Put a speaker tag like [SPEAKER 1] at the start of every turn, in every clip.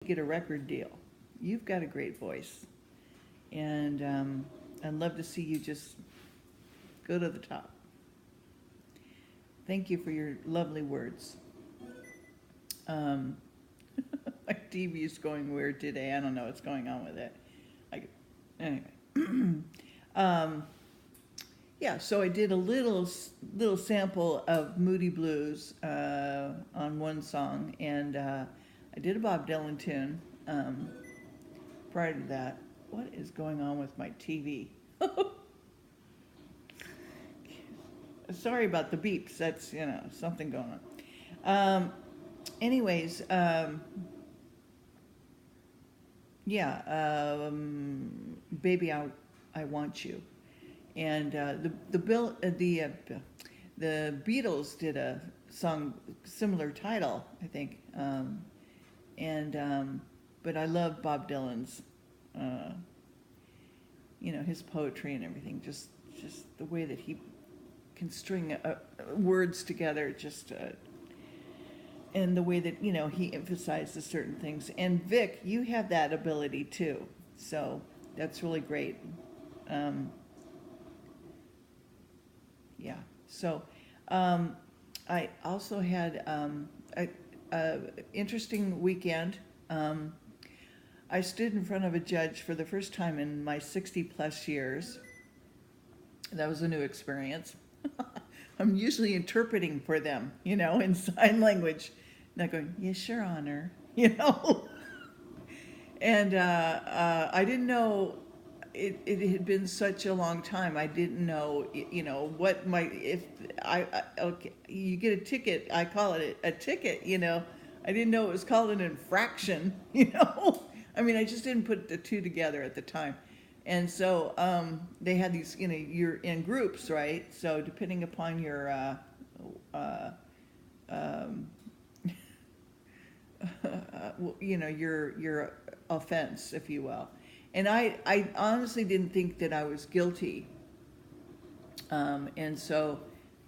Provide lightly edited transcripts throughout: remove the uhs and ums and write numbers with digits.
[SPEAKER 1] get a record deal. You've got a great voice. And I'd love to see you just go to the top. Thank you for your lovely words. Um, my TV is going weird today. I don't know what's going on with it. Anyway. Yeah, so I did a little sample of Moody Blues on one song, and I did a Bob Dylan tune prior to that. What is going on with my TV? Sorry about the beeps. That's, something going on. Anyways, yeah, Baby, I Want You. And the Beatles did a song similar title, I think. But I love Bob Dylan's, his poetry and everything. Just the way that he can string words together, and the way that he emphasizes certain things. And Vic, you have that ability too, so that's really great. Yeah. So I also had a interesting weekend. I stood in front of a judge for the first time in my 60 plus years. That was a new experience. I'm usually interpreting for them, in sign language. Not going, yes, Your Honor, And I didn't know it had been such a long time. I didn't know, what okay, you get a ticket, I call it a ticket, I didn't know it was called an infraction, I mean, I just didn't put the two together at the time. And so they had these, you're in groups, right? So depending upon your, your offense, if you will. And I honestly didn't think that I was guilty. And so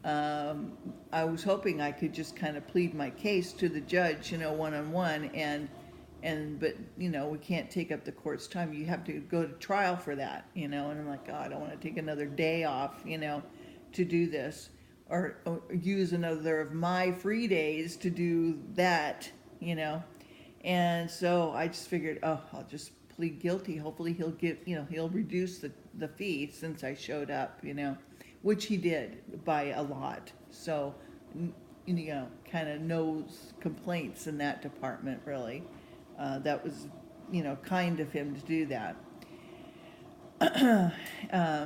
[SPEAKER 1] I was hoping I could just kind of plead my case to the judge, one-on-one, but we can't take up the court's time. You have to go to trial for that, and I'm like, oh, I don't want to take another day off, to do this, or use another of my free days to do that, And so I just figured, I'll just plead guilty. Hopefully he'll he'll reduce the fee since I showed up, which he did by a lot. So, kind of no complaints in that department, really. That was, kind of him to do that.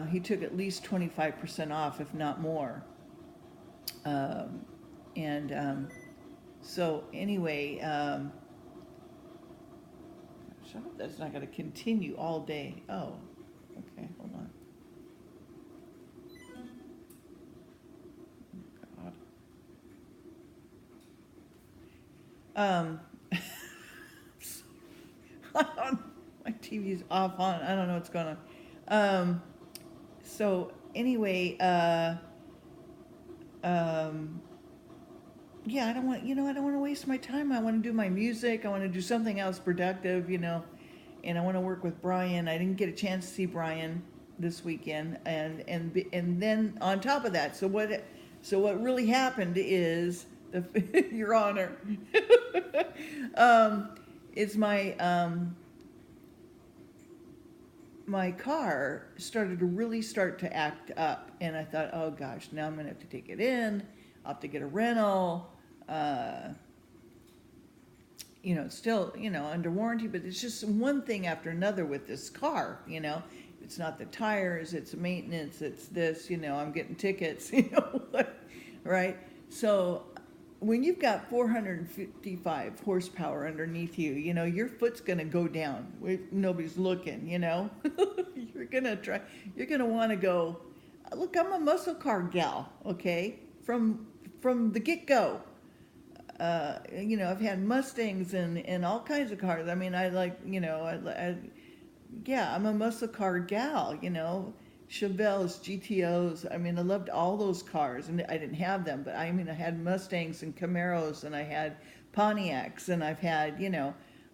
[SPEAKER 1] He took at least 25% off, if not more. So anyway, I hope that's not going to continue all day. Oh, okay, hold on. Oh, God. My TV's off on. I don't know what's going on. So anyway, yeah, I don't want to waste my time. I want to do my music. I want to do something else productive, and I want to work with Brian. I didn't get a chance to see Brian this weekend, and then on top of that, so what really happened is, Your Honor, is my car started to really start to act up, and I thought, oh gosh, now I'm gonna have to take it in. I'll have to get a rental. It's still, under warranty, but it's just one thing after another with this car, It's not the tires, it's maintenance, it's this, I'm getting tickets, right? So when you've got 455 horsepower underneath you, your foot's going to go down if nobody's looking, You're going to want to go, look, I'm a muscle car gal, okay? From the get-go. I've had Mustangs and all kinds of cars. I mean, I like, I'm a muscle car gal, Chevelles, GTOs. I mean, I loved all those cars, and I didn't have them, but I had Mustangs and Camaros, and I had Pontiacs, and I've had,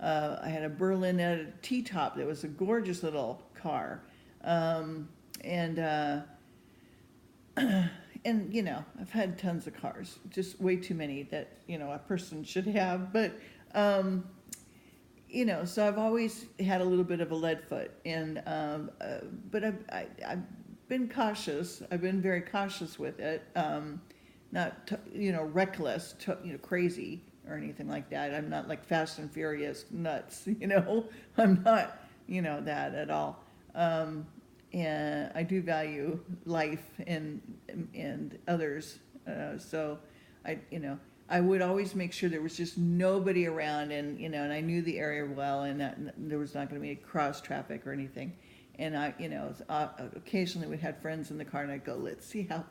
[SPEAKER 1] I had a Berlinetta T-top that was a gorgeous little car. And and I've had tons of cars, just way too many that a person should have. But so I've always had a little bit of a lead foot, and but I've been cautious. I've been very cautious with it, not reckless, crazy or anything like that. I'm not like Fast and Furious nuts, I'm not that at all. And I do value life and others, so I would always make sure there was just nobody around, and I knew the area well, and that there was not going to be cross traffic or anything. And occasionally we had friends in the car, and I'd go, let's see how,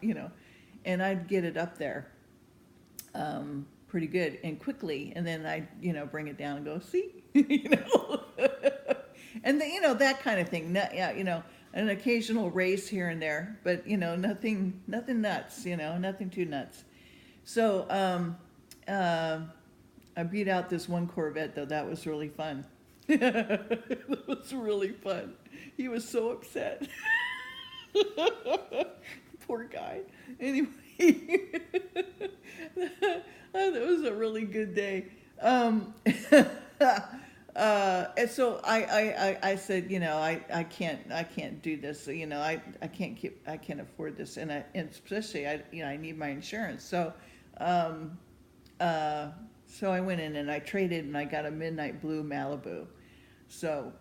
[SPEAKER 1] and I'd get it up there pretty good and quickly, and then I'd bring it down and go, see, and that kind of thing. An occasional race here and there, but nothing nuts, nothing too nuts. So I beat out this one Corvette, though. That was really fun. That was really fun. He was so upset. Poor guy. Anyway, that was a really good day. And so I said, I can't do this. I can't afford this, and especially I need my insurance. So so I went in and I traded, and I got a midnight blue Malibu. So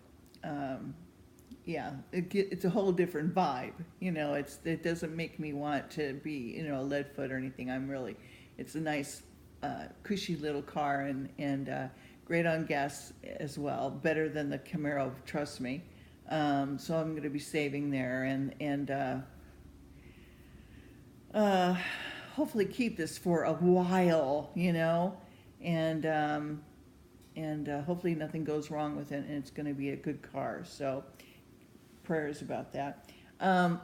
[SPEAKER 1] yeah, it's a whole different vibe. It doesn't make me want to be a lead foot or anything. It's a nice cushy little car, and great on gas as well, better than the Camaro, trust me. So I'm going to be saving there, and hopefully keep this for a while, and hopefully nothing goes wrong with it, and it's going to be a good car. So prayers about that. And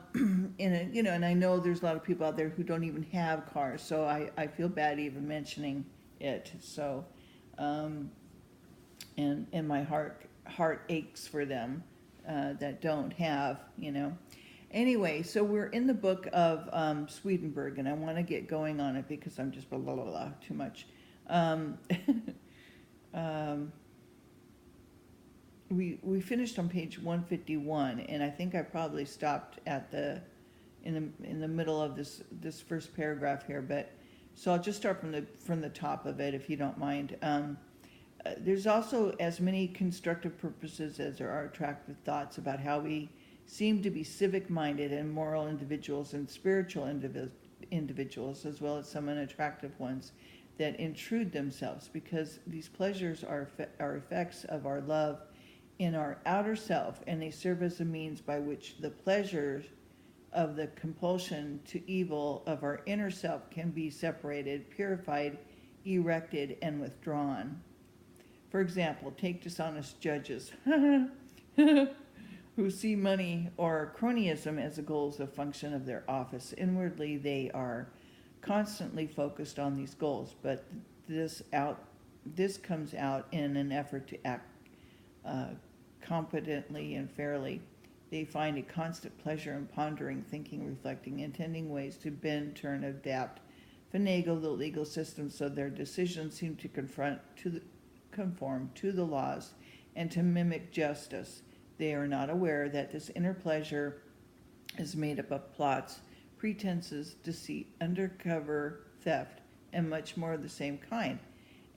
[SPEAKER 1] I know there's a lot of people out there who don't even have cars, so I feel bad even mentioning it. So and my heart aches for them that don't have, Anyway, so we're in the book of Swedenborg, and I want to get going on it because I'm just blah, blah, blah, too much. We finished on page 151, and I think I probably stopped at in the middle of this first paragraph here, but so I'll just start from the top of it, if you don't mind. There's also as many constructive purposes as there are attractive thoughts about how we seem to be civic-minded and moral individuals and spiritual individuals, as well as some unattractive ones that intrude themselves, because these pleasures are effects of our love in our outer self, and they serve as a means by which the pleasures of the compulsion to evil of our inner self can be separated, purified, erected, and withdrawn. For example, take dishonest judges who see money or cronyism as the goals of function of their office. Inwardly, they are constantly focused on these goals, but this comes out in an effort to act competently and fairly. They find a constant pleasure in pondering, thinking, reflecting, intending ways to bend, turn, adapt, finagle the legal system so their decisions seem to conform to the laws and to mimic justice. They are not aware that this inner pleasure is made up of plots, pretenses, deceit, undercover theft, and much more of the same kind.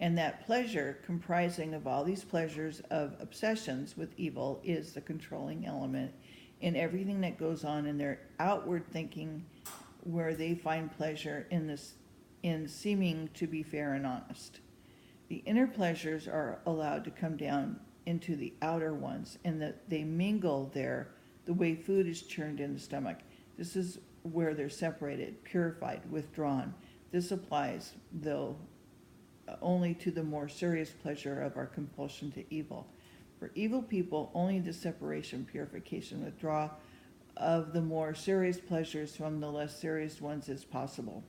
[SPEAKER 1] And that pleasure, comprising of all these pleasures of obsessions with evil, is the controlling element in everything that goes on in their outward thinking, where they find pleasure in seeming to be fair and honest. The inner pleasures are allowed to come down into the outer ones, and that they mingle there the way food is churned in the stomach. This is where they're separated, purified, withdrawn. This applies, though, only to the more serious pleasure of our compulsion to evil. For evil people, only the separation, purification, withdrawal of the more serious pleasures from the less serious ones is possible.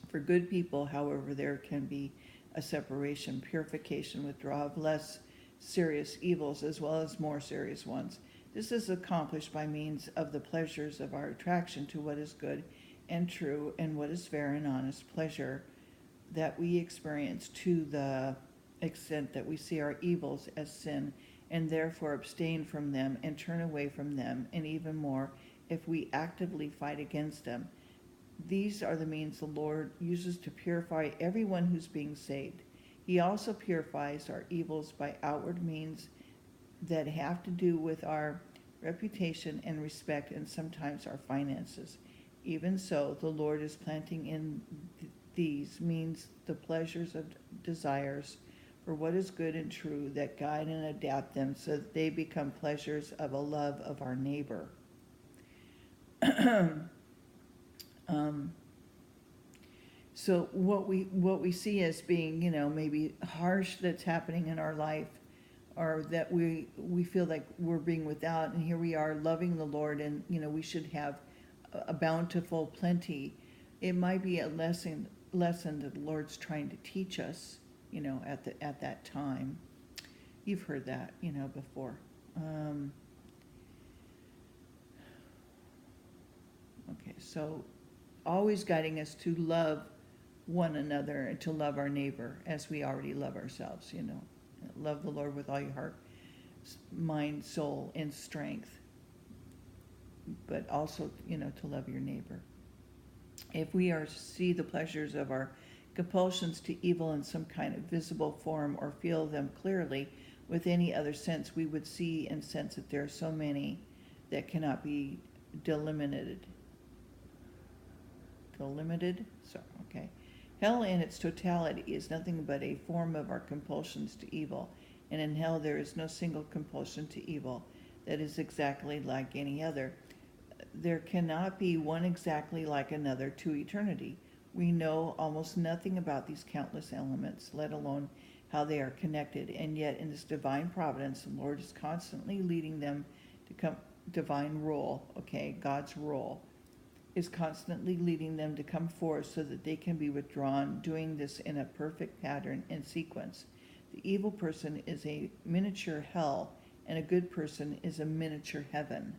[SPEAKER 1] For good people, however, there can be a separation, purification, withdrawal of less serious evils as well as more serious ones. This is accomplished by means of the pleasures of our attraction to what is good and true and what is fair and honest, pleasure that we experience to the extent that we see our evils as sin and therefore abstain from them and turn away from them, and even more if we actively fight against them. These are the means the Lord uses to purify everyone who's being saved. He also purifies our evils by outward means that have to do with our reputation and respect and sometimes our finances. Even so, the Lord is planting in these means the pleasures of desires for what is good and true that guide and adapt them so that they become pleasures of a love of our neighbor. So what we see as being, maybe harsh that's happening in our life, or that we feel like we're being without, and here we are loving the Lord, and we should have a bountiful plenty. It might be a lesson that the Lord's trying to teach us, at that time. You've heard that, before. Okay, so always guiding us to love one another and to love our neighbor as we already love ourselves, Love the Lord with all your heart, mind, soul, and strength. But also, to love your neighbor. If we are to see the pleasures of our compulsions to evil in some kind of visible form or feel them clearly with any other sense, we would see and sense that there are so many that cannot be delimited. Okay. Hell in its totality is nothing but a form of our compulsions to evil, and in hell there is no single compulsion to evil that is exactly like any other. There cannot be one exactly like another to eternity. We know almost nothing about these countless elements, let alone how they are connected, and yet in this divine providence, the Lord is constantly leading them to come. Divine rule, God's rule is constantly leading them to come forth so that they can be withdrawn, doing this in a perfect pattern and sequence. The evil person is a miniature hell, and a good person is a miniature heaven.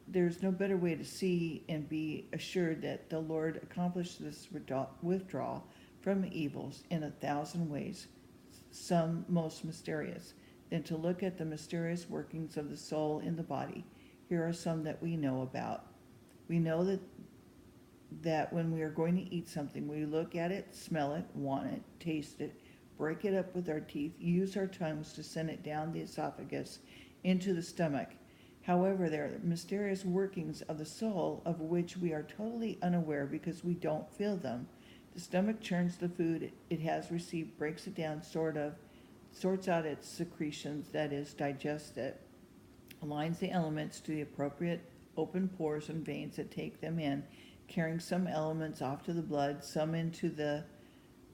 [SPEAKER 1] There's no better way to see and be assured that the Lord accomplished this withdrawal from evils in 1,000 ways, some most mysterious, than to look at the mysterious workings of the soul in the body. Here are some that we know about. We know that when we are going to eat something, we look at it, smell it, want it, taste it, break it up with our teeth, use our tongues to send it down the esophagus into the stomach. However, there are mysterious workings of the soul of which we are totally unaware because we don't feel them. The stomach churns the food it has received, breaks it down, sorts out its secretions, that is, digests it, aligns the elements to the appropriate open pores and veins that take them in, carrying some elements off to the blood, some into the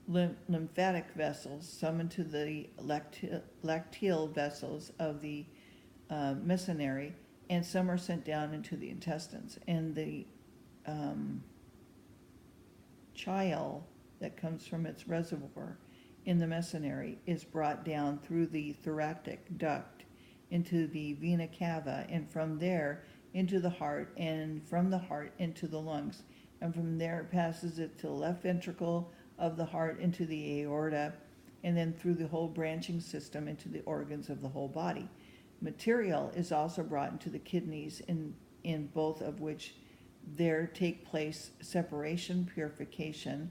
[SPEAKER 1] lymphatic vessels, some into the lacteal vessels of the mesentery, and some are sent down into the intestines. And the chyle that comes from its reservoir in the mesentery is brought down through the thoracic duct into the vena cava, and from there into the heart, and from the heart into the lungs, and from there passes it to the left ventricle of the heart into the aorta, and then through the whole branching system into the organs of the whole body. Material is also brought into the kidneys, in both of which there take place separation, purification,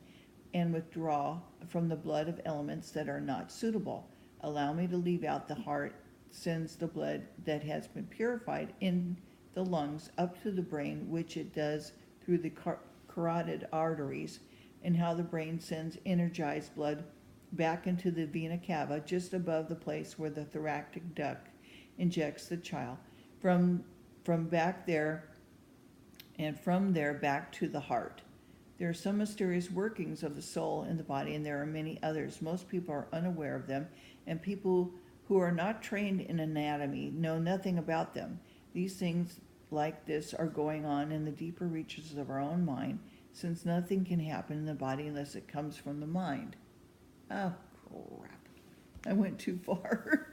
[SPEAKER 1] and withdrawal from the blood of elements that are not suitable. Allow me to leave out the heart, sends the blood that has been purified in the lungs up to the brain, which it does through the carotid arteries, and how the brain sends energized blood back into the vena cava just above the place where the thoracic duct injects the chyle, from back there, and from there back to the heart. There are some mysterious workings of the soul in the body, and there are many others. Most people are unaware of them, and people who are not trained in anatomy know nothing about them. These things like this are going on in the deeper reaches of our own mind, since nothing can happen in the body unless it comes from the mind. Oh, crap. I went too far.